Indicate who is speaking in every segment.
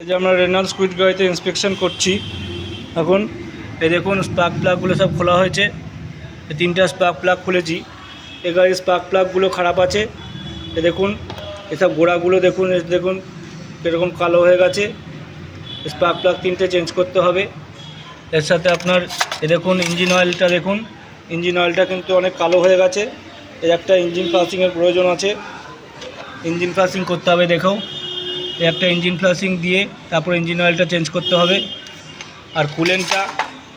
Speaker 1: এই যে আমরা রেনল্ডস কুইড গাড়িতে ইন্সপেকশন করছি এখন। এই দেখুন স্পার্ক প্লাগগুলো সব খোলা হয়েছে। এই তিনটা স্পার্ক প্লাগ খুলেছি। এই গাড়ির স্পার্ক প্লাগগুলো খারাপ আছে। এ দেখুন এসব গোড়াগুলো দেখুন, দেখুন কীরকম কালো হয়ে গেছে। স্পার্ক প্লাগ তিনটে চেঞ্জ করতে হবে। এর সাথে আপনার এ দেখুন ইঞ্জিন অয়েলটা দেখুন, ইঞ্জিন অয়েলটা কিন্তু অনেক কালো হয়ে গেছে। এর একটা ইঞ্জিন ফ্লাশিংয়ের প্রয়োজন আছে, ইঞ্জিন ফ্লাশিং করতে হবে। দেখো এই একটা ইঞ্জিন ফ্লাশিং দিয়ে তারপর ইঞ্জিন অয়েলটা চেঞ্জ করতে হবে। আর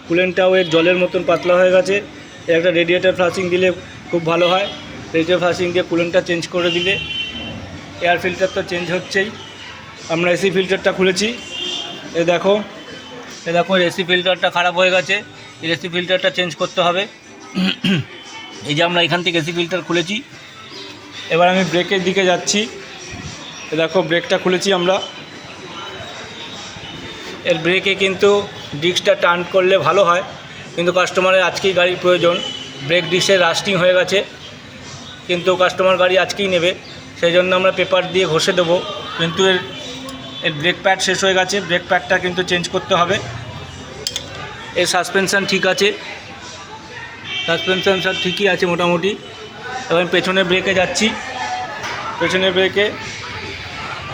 Speaker 1: কুলেনটাও এর জলের মতন পাতলা হয়ে গেছে। এর একটা রেডিয়েটার ফ্লাশিং দিলে খুব ভালো হয়। রেডিয়েটার ফ্লাশিং দিয়ে কুলেনটা চেঞ্জ করে দিলে, এয়ার ফিল্টার তো চেঞ্জ হচ্ছেই। আমরা এসি ফিল্টারটা খুলেছি। এ দেখো এসি ফিল্টারটা খারাপ হয়ে গেছে। এই এসি ফিল্টারটা চেঞ্জ করতে হবে। এই যে আমরা এখান থেকে এসি ফিল্টার খুলেছি। এবার আমি ব্রেকের দিকে যাচ্ছি। দেখো ব্রেকটা খুলেছি আমরা। এর ব্রেকে কিন্তু ডিস্কটা টার্ন করলে ভালো হয়, কিন্তু কাস্টমারের আজকেই গাড়ির প্রয়োজন। ব্রেক ডিস্কের রাস্টিং হয়ে গেছে, কিন্তু কাস্টমার গাড়ি আজকেই নেবে, সেই জন্য আমরা পেপার দিয়ে ঘষে দেবো। কিন্তু এর ব্রেক প্যাড শেষ হয়ে গেছে, ব্রেক প্যাডটা কিন্তু চেঞ্জ করতে হবে। এর সাসপেনশান ঠিক আছে, সাসপেনশান সব ঠিকই আছে মোটামুটি। এবার পেছনের ব্রেকে যাচ্ছি।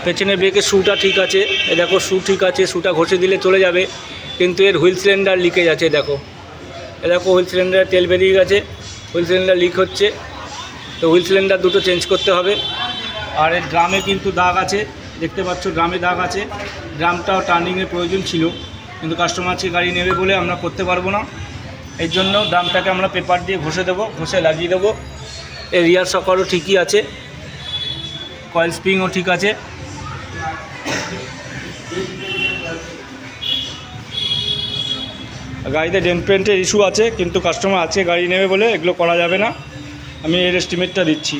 Speaker 1: পেছনের ব্রেকে শ্যুটা ঠিক আছে। এ দেখো শ্যু ঠিক আছে, শ্যুটা ঘষে দিলে চলে যাবে। কিন্তু এর হুইল সিলিন্ডার লিকেজ আছে। দেখো হুইল সিলিন্ডারে তেল বেরিয়ে গেছে, হুইল সিলিন্ডার লিক হচ্ছে। তো হুইল সিলিন্ডার দুটো চেঞ্জ করতে হবে। আর এর ড্রামে কিন্তু দাগ আছে, দেখতে পাচ্ছ ড্রামে দাগ আছে। ড্রামটাও টার্নিংয়ের প্রয়োজন ছিল, কিন্তু কাস্টমারকে গাড়ি নেবে বলে আমরা করতে পারবো না। এই জন্য ড্রামটাকে আমরা পেপার দিয়ে ঘষে দেবো, ঘষে লাগিয়ে দেবো। এর রিয়ার সকারও ঠিকই আছে, কয়েল স্প্রিংও ঠিক আছে। গাড়িতে ডেন্ট পেন্টের ইস্যু আছে, কিন্তু কাস্টমার আজকে গাড়ি নেবে বলে এগুলো করা যাবে না। আমি এর এস্টিমেটটা দিচ্ছি।